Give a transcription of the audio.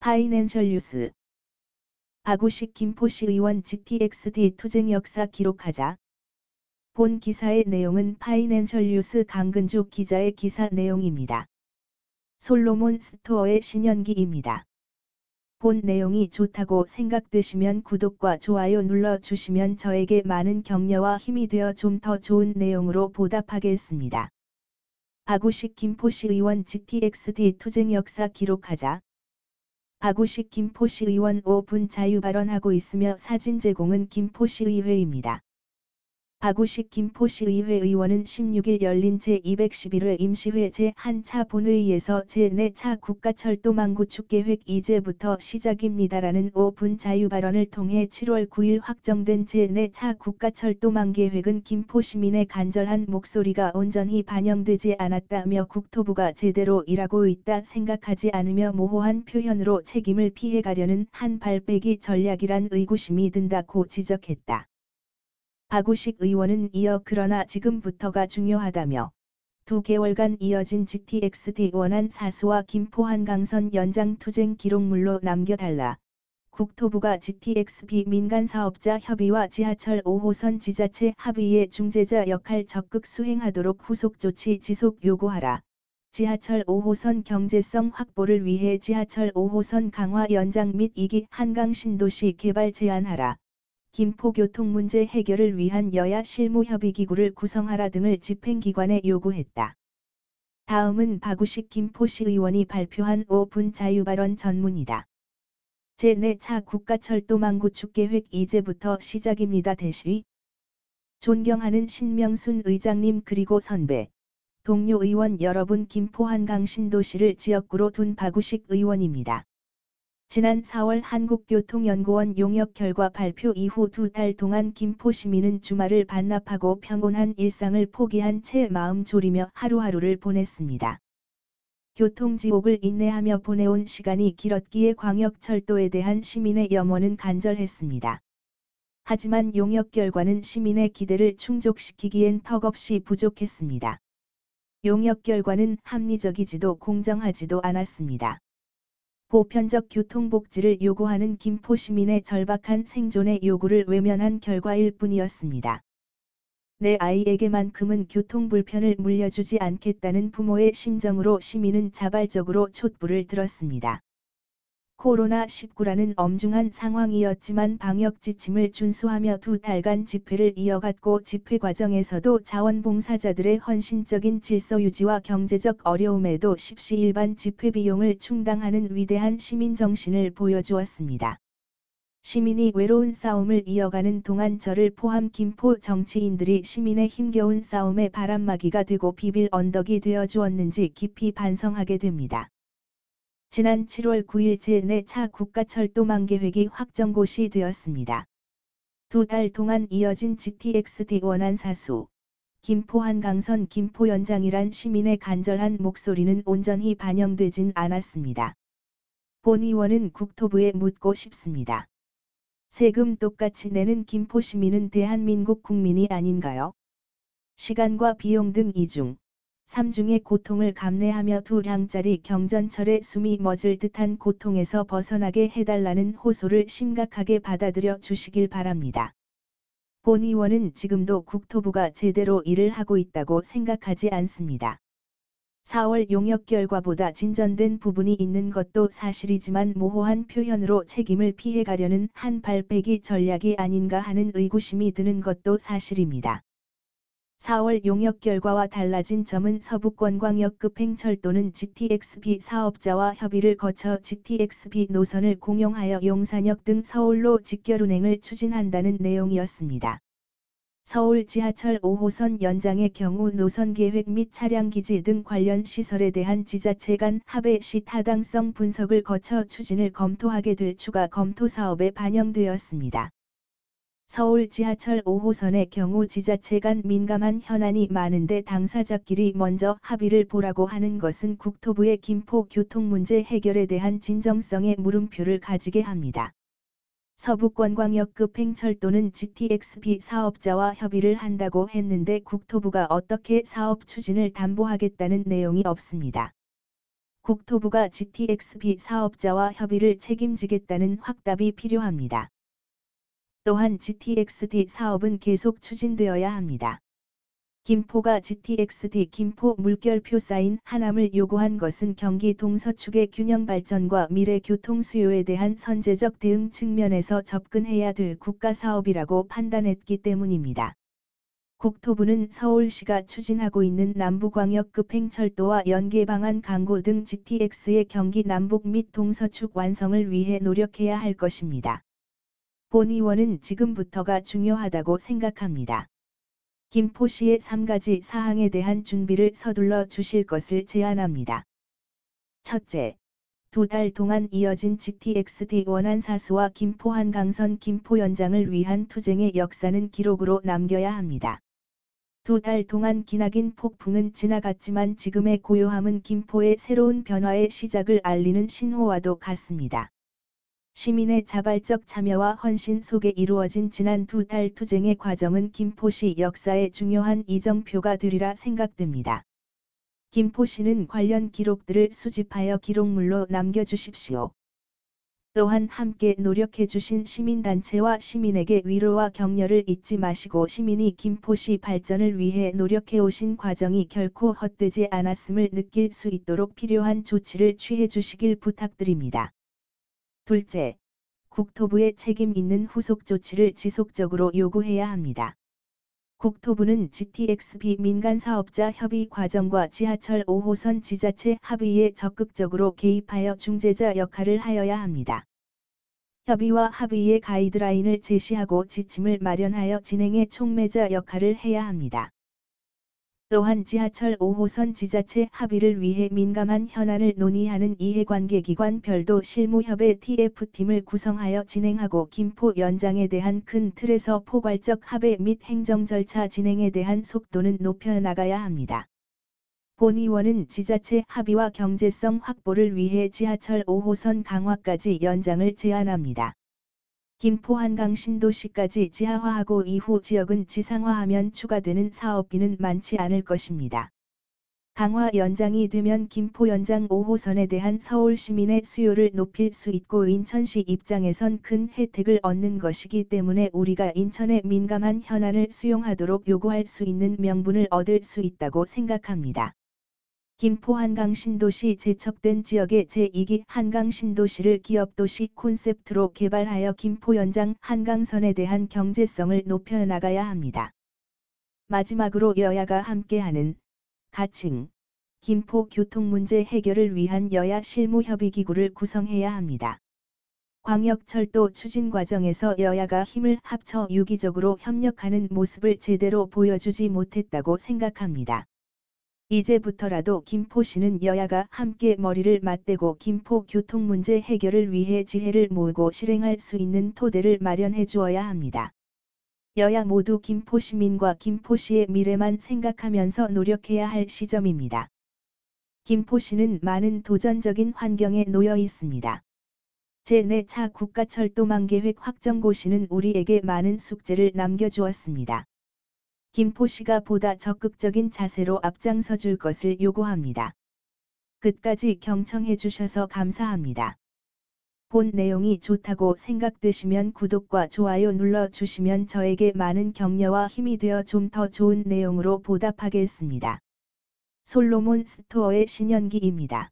파이낸셜 뉴스. 박우식 김포시 의원 GTX-D 투쟁 역사 기록하자. 본 기사의 내용은 파이낸셜 뉴스 강근주 기자의 기사 내용입니다. 솔로몬 스토어의 신현기입니다. 본 내용이 좋다고 생각되시면 구독과 좋아요 눌러주시면 저에게 많은 격려와 힘이 되어 좀 더 좋은 내용으로 보답하겠습니다. 박우식 김포시 의원 GTX-D 투쟁 역사 기록하자. 박우식 김포시 의원 5분 자유 발언하고 있으며 사진 제공은 김포시의회입니다. 박우식 김포시의회 의원은 16일 열린 제211회 임시회 제1차 본회의에서 제4차 국가철도망구축계획 이제부터 시작입니다라는 5분 자유 발언을 통해 7월 9일 확정된 제4차 국가철도망계획은 김포시민의 간절한 목소리가 온전히 반영되지 않았다며 국토부가 제대로 일하고 있다 생각하지 않으며 모호한 표현으로 책임을 피해가려는 한 발빼기 전략이란 의구심이 든다고 지적했다. 박우식 의원은 이어 그러나 지금부터가 중요하다며 2개월간 이어진 GTX-D 원안 사수와 김포 한강선 연장 투쟁 기록물로 남겨달라. 국토부가 GTX-B 민간사업자 협의와 지하철 5호선 지자체 합의의 중재자 역할 적극 수행하도록 후속 조치 지속 요구하라. 지하철 5호선 경제성 확보를 위해 지하철 5호선 강화 연장 및 2기 한강 신도시 개발 제안하라. 김포 교통 문제 해결을 위한 여야 실무협의기구를 구성하라 등을 집행기관에 요구했다. 다음은 박우식 김포시 의원이 발표한 5분 자유발언 전문이다. 제4차 국가철도망구축계획 이제부터 시작입니다. 대시. 존경하는 신명순 의장님 그리고 선배, 동료 의원 여러분, 김포 한강 신도시를 지역구로 둔 박우식 의원입니다. 지난 4월 한국교통연구원 용역 결과 발표 이후 2달 동안 김포 시민은 주말을 반납하고 평온한 일상을 포기한 채 마음 졸이며 하루하루를 보냈습니다. 교통지옥을 인내하며 보내온 시간이 길었기에 광역철도에 대한 시민의 염원은 간절했습니다. 하지만 용역 결과는 시민의 기대를 충족시키기엔 턱없이 부족했습니다. 용역 결과는 합리적이지도 공정하지도 않았습니다. 보편적 교통복지를 요구하는 김포 시민의 절박한 생존의 요구를 외면한 결과일 뿐이었습니다. 내 아이에게만큼은 교통불편을 물려주지 않겠다는 부모의 심정으로 시민은 자발적으로 촛불을 들었습니다. 코로나19라는 엄중한 상황이었지만 방역 지침을 준수하며 2달간 집회를 이어갔고 집회 과정에서도 자원봉사자들의 헌신적인 질서 유지와 경제적 어려움에도 십시 일반 집회 비용을 충당하는 위대한 시민정신을 보여주었습니다. 시민이 외로운 싸움을 이어가는 동안 저를 포함 김포 정치인들이 시민의 힘겨운 싸움의 바람막이가 되고 비빌 언덕이 되어주었는지 깊이 반성하게 됩니다. 지난 7월 9일 제4차 국가철도망계획이 확정고시 되었습니다. 2달 동안 이어진 GTX-D 원안 사수, 김포 한강선 김포 연장이란 시민의 간절한 목소리는 온전히 반영되진 않았습니다. 본 의원은 국토부에 묻고 싶습니다. 세금 똑같이 내는 김포 시민은 대한민국 국민이 아닌가요? 시간과 비용 등 2중, 3중의 고통을 감내하며 2량짜리 경전철에 숨이 멎을 듯한 고통에서 벗어나게 해달라는 호소를 심각하게 받아들여 주시길 바랍니다. 본 의원은 지금도 국토부가 제대로 일을 하고 있다고 생각하지 않습니다. 4월 용역 결과보다 진전된 부분이 있는 것도 사실이지만 모호한 표현으로 책임을 피해가려는 한 발빼기 전략이 아닌가 하는 의구심이 드는 것도 사실입니다. 4월 용역 결과와 달라진 점은 서부권광역급행철도는 GTX-B 사업자와 협의를 거쳐 GTX-B 노선을 공용하여 용산역 등 서울로 직결 운행을 추진한다는 내용이었습니다. 서울 지하철 5호선 연장의 경우 노선 계획 및 차량기지 등 관련 시설에 대한 지자체 간 합의 시 타당성 분석을 거쳐 추진을 검토하게 될 추가 검토 사업에 반영되었습니다. 서울 지하철 5호선의 경우 지자체 간 민감한 현안이 많은데 당사자끼리 먼저 합의를 보라고 하는 것은 국토부의 김포 교통 문제 해결에 대한 진정성에 물음표를 가지게 합니다. 서부권광역급행철도는 GTX-B 사업자와 협의를 한다고 했는데 국토부가 어떻게 사업 추진을 담보하겠다는 내용이 없습니다. 국토부가 GTX-B 사업자와 협의를 책임지겠다는 확답이 필요합니다. 또한 GTX-D 사업은 계속 추진되어야 합니다. 김포가 GTX-D 김포 물결표 사인 하남을 요구한 것은 경기 동서축의 균형 발전과 미래 교통 수요에 대한 선제적 대응 측면에서 접근해야 될 국가 사업이라고 판단했기 때문입니다. 국토부는 서울시가 추진하고 있는 남부광역급 행철도와 연계 방안 강구 등 GTX의 경기 남북 및 동서축 완성을 위해 노력해야 할 것입니다. 본 의원은 지금부터가 중요하다고 생각합니다. 김포시의 3가지 사항에 대한 준비를 서둘러 주실 것을 제안합니다. 첫째, 2달 동안 이어진 GTX-D 원안 사수와 김포 한강선 김포 연장을 위한 투쟁의 역사는 기록으로 남겨야 합니다. 2달 동안 기나긴 폭풍은 지나갔지만 지금의 고요함은 김포의 새로운 변화의 시작을 알리는 신호와도 같습니다. 시민의 자발적 참여와 헌신 속에 이루어진 지난 2달 투쟁의 과정은 김포시 역사의 중요한 이정표가 되리라 생각됩니다. 김포시는 관련 기록들을 수집하여 기록물로 남겨주십시오. 또한 함께 노력해주신 시민단체와 시민에게 위로와 격려를 잊지 마시고 시민이 김포시 발전을 위해 노력해오신 과정이 결코 헛되지 않았음을 느낄 수 있도록 필요한 조치를 취해주시길 부탁드립니다. 둘째, 국토부의 책임 있는 후속 조치를 지속적으로 요구해야 합니다. 국토부는 GTX-B 민간사업자 협의 과정과 지하철 5호선 지자체 합의에 적극적으로 개입하여 중재자 역할을 하여야 합니다. 협의와 합의의 가이드라인을 제시하고 지침을 마련하여 진행의 촉매자 역할을 해야 합니다. 또한 지하철 5호선 지자체 합의를 위해 민감한 현안을 논의하는 이해관계기관 별도 실무협의 TF팀을 구성하여 진행하고 김포 연장에 대한 큰 틀에서 포괄적 합의 및 행정 절차 진행에 대한 속도는 높여 나가야 합니다. 본 의원은 지자체 합의와 경제성 확보를 위해 지하철 5호선 강화까지 연장을 제안합니다. 김포 한강 신도시까지 지하화하고 이후 지역은 지상화하면 추가되는 사업비는 많지 않을 것입니다. 강화 연장이 되면 김포 연장 5호선에 대한 서울 시민의 수요를 높일 수 있고 인천시 입장에선 큰 혜택을 얻는 것이기 때문에 우리가 인천의 민감한 현안을 수용하도록 요구할 수 있는 명분을 얻을 수 있다고 생각합니다. 김포 한강신도시 제척된 지역의 제2기 한강신도시를 기업도시 콘셉트로 개발하여 김포 연장 한강선에 대한 경제성을 높여 나가야 합니다. 마지막으로 여야가 함께하는 가칭 김포 교통 문제 해결을 위한 여야 실무협의기구를 구성해야 합니다. 광역철도 추진 과정에서 여야가 힘을 합쳐 유기적으로 협력하는 모습을 제대로 보여주지 못했다고 생각합니다. 이제부터라도 김포시는 여야가 함께 머리를 맞대고 김포 교통 문제 해결을 위해 지혜를 모으고 실행할 수 있는 토대를 마련해 주어야 합니다. 여야 모두 김포 시민과 김포시의 미래만 생각하면서 노력해야 할 시점입니다. 김포시는 많은 도전적인 환경에 놓여 있습니다. 제4차 국가철도망 계획 확정고시는 우리에게 많은 숙제를 남겨주었습니다. 김포시가 보다 적극적인 자세로 앞장서 줄 것을 요구합니다. 끝까지 경청해 주셔서 감사합니다. 본 내용이 좋다고 생각되시면 구독과 좋아요 눌러 주시면 저에게 많은 격려와 힘이 되어 좀 더 좋은 내용으로 보답하겠습니다. 솔로몬 스토어의 신현기입니다.